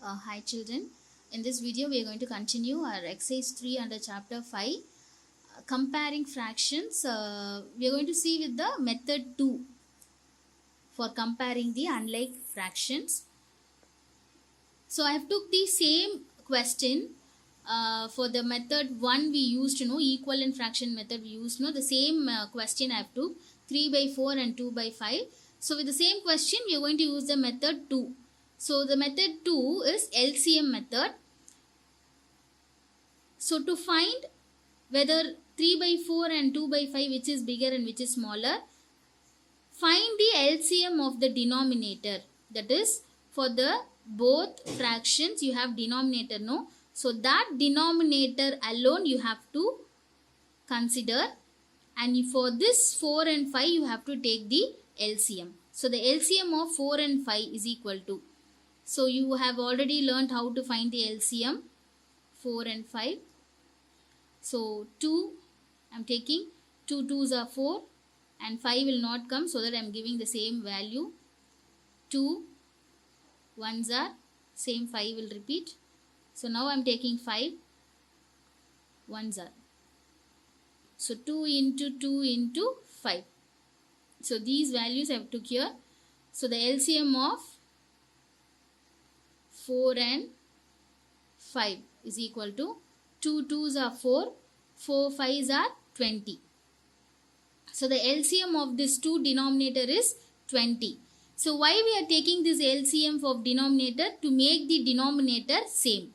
Hi children, in this video we are going to continue our exercise 3 under chapter 5 comparing fractions. We are going to see with the method 2 for comparing the unlike fractions. So I have took the same question for the method 1 we used equivalent fraction method we used the same question I have took 3 by 4 and 2 by 5. So with the same question we are going to use the method 2. So the method 2 is LCM method. So to find whether 3 by 4 and 2 by 5 which is bigger and which is smaller, find the LCM of the denominator. That is, for the both fractions you have denominator, no? So that denominator alone you have to consider, and for this 4 and 5 you have to take the LCM. So the LCM of 4 and 5 is equal to, so you have already learned how to find the LCM 4 and 5. So 2, I am taking 2 2s are 4 and 5 will not come, so that I am giving the same value. 2 1s are same, 5 will repeat. So now I am taking 5 1s are. So 2 into 2 into 5. So these values I have took here. So the LCM of 4 and 5 is equal to 2 2s are 4, 4 5s are 20. So the LCM of this two denominator is 20. So why we are taking this LCM of denominator? To make the denominator same.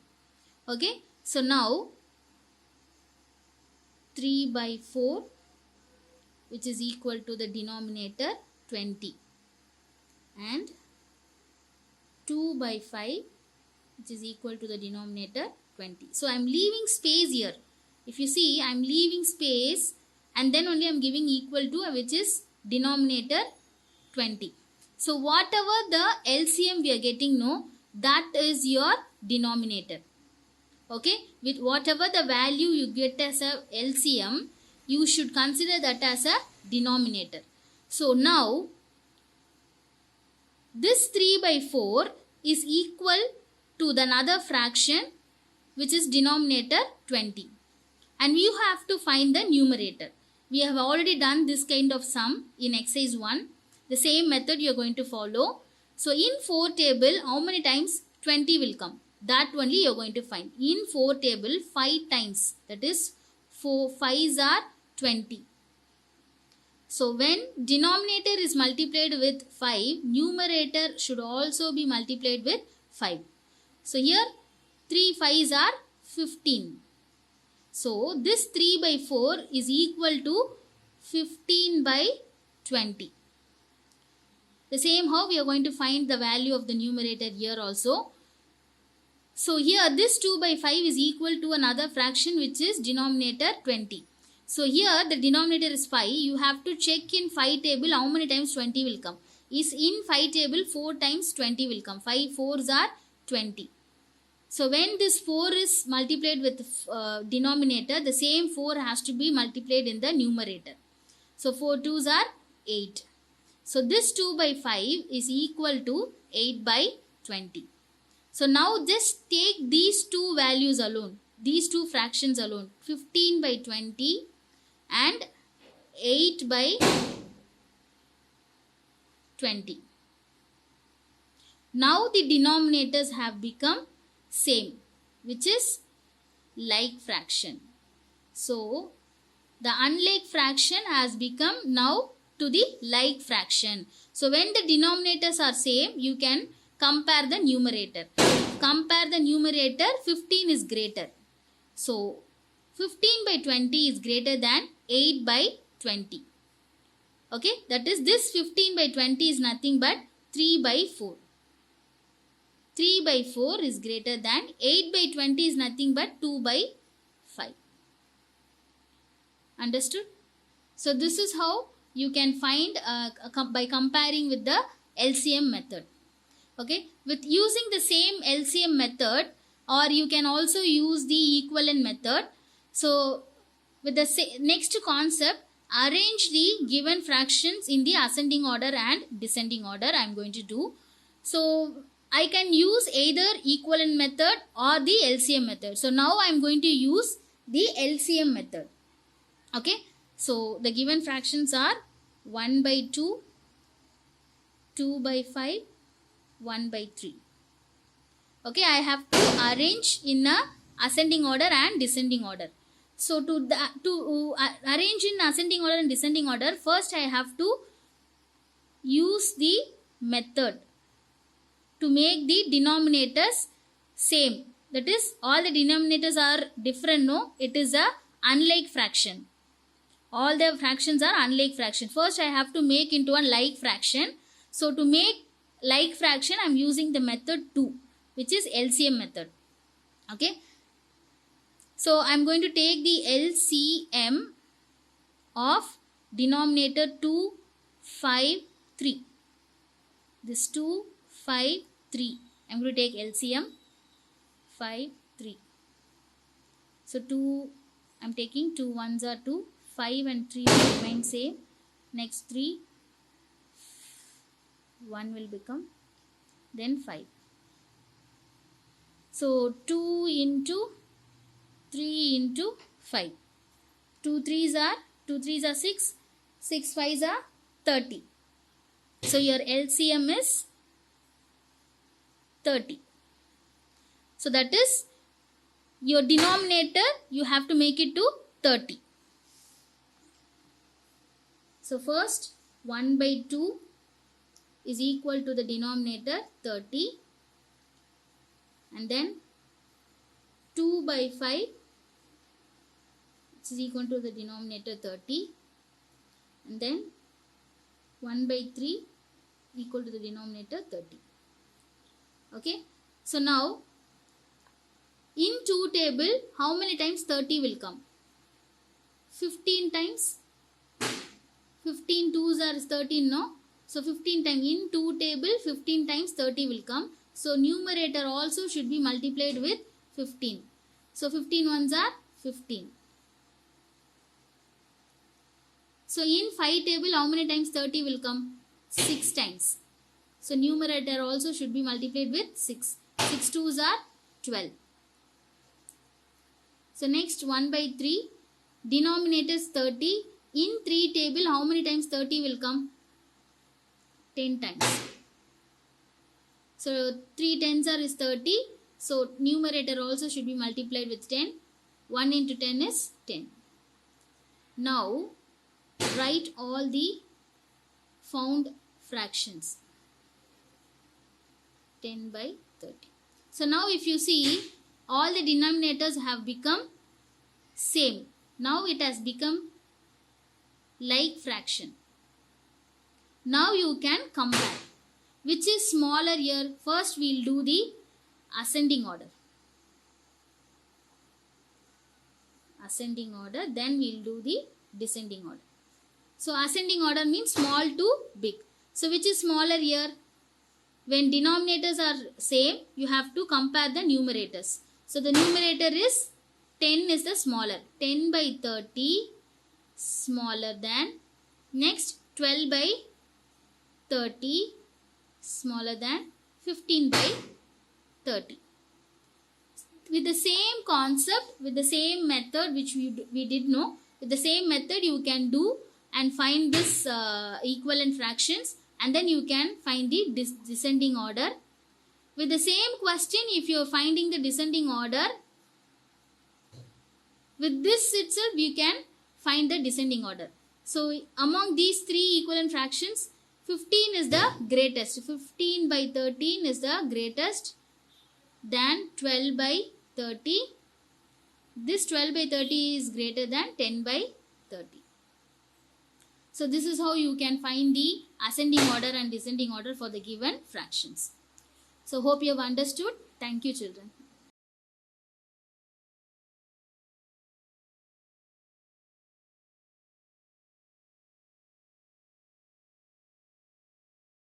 Okay. So now 3 by 4 which is equal to the denominator 20 and 2 by 5 which is equal to the denominator 20. So I am leaving space here. If you see, I am leaving space and then only I am giving equal to, which is denominator 20. So whatever the LCM we are getting, no, that is your denominator. Okay, with whatever the value you get as a LCM, you should consider that as a denominator. So now this 3 by 4 is equal to the another fraction which is denominator 20, and you have to find the numerator. We have already done this kind of sum in exercise 1. The same method you are going to follow. So in 4 table, how many times 20 will come? That only you are going to find. In 4 table, 5 times. That is 4 5s are 20. So when denominator is multiplied with 5, numerator should also be multiplied with 5. So here 3 5s are 15. So this 3 by 4 is equal to 15 by 20. The same how we are going to find the value of the numerator here also. So here this 2 by 5 is equal to another fraction which is denominator 20. So here the denominator is 5. You have to check in 5 table how many times 20 will come. Is in 5 table 4 times 20 will come. 5 4s are 20. So when this 4 is multiplied with denominator, the same 4 has to be multiplied in the numerator. So 4 2s are 8. So this 2 by 5 is equal to 8 by 20. So now just take these two values alone, these two fractions alone, 15 by 20 and 8 by 20. Now the denominators have become same, which is like fraction. So the unlike fraction has become now to the like fraction. So when the denominators are same, you can compare the numerator. Compare the numerator, 15 is greater. So 15 by 20 is greater than 8 by 20. Okay, that is this 15 by 20 is nothing but 3 by 4. 3 by 4 is greater than 8 by 20 is nothing but 2 by 5. Understood? So this is how you can find by comparing with the LCM method. Okay, with using the same LCM method, or you can also use the equivalent method. So with the next concept, arrange the given fractions in the ascending order and descending order I am going to do. So I can use either equivalent method or the LCM method. So now I am going to use the LCM method. Okay. So the given fractions are 1 by 2, 2 by 5, 1 by 3. Okay, I have to arrange in a ascending order and descending order. So to arrange in ascending order and descending order, first I have to use the method to make the denominators same. That is, all the denominators are different. No, it is a unlike fraction. All the fractions are unlike fraction. First I have to make into a like fraction. So to make like fraction, I am using the method 2, which is LCM method. Okay. So I am going to take the LCM of denominator 2, 5, 3. This 2, 5, 3. I am going to take LCM 5, 3. So 2, I am taking 2 ones are 2, 5 and 3 will remain same. Next 3, 1 will become, then 5. So 2 into 3 into 5. 2 3s are 6. 6 5s are 30. So your LCM is 30. So that is your denominator, you have to make it to 30. So first 1 by 2 is equal to the denominator 30, and then 2 by 5 is equal to the denominator 30, and then 1 by 3 equal to the denominator 30. Okay. So now in 2 table, how many times 30 will come? 15 times. 15 2s are 13, no? So 15 times in 2 table, 15 times 30 will come. So numerator also should be multiplied with 15. So 15 ones are 15. So in 5 table, how many times 30 will come? 6 times. So numerator also should be multiplied with 6. 6 2s are 12. So next 1 by 3, denominator is 30. In 3 table, how many times 30 will come? 10 times. So 3 tens are is 30. So numerator also should be multiplied with 10. 1 into 10 is 10. Now write all the found fractions. 10 by 30. So now if you see, all the denominators have become same. Now it has become like fraction. Now you can compare. Which is smaller here? First we will do the ascending order. Ascending order, then we will do the descending order. So ascending order means small to big. So which is smaller here? When denominators are same, you have to compare the numerators. So the numerator is 10 is the smaller. 10 by 30 smaller than, next 12 by 30 smaller than 15 by 30. With the same concept, with the same method which we did know, with the same method you can do and find this equivalent fractions, and then you can find the descending order. With the same question, if you are finding the descending order, with this itself you can find the descending order. So among these 3 equivalent fractions, 15 is the greatest. 15 by 13 is the greatest than 12 by 30. This 12 by 30 is greater than 10 by 30. So this is how you can find the ascending order and descending order for the given fractions. So hope you have understood. Thank you, children.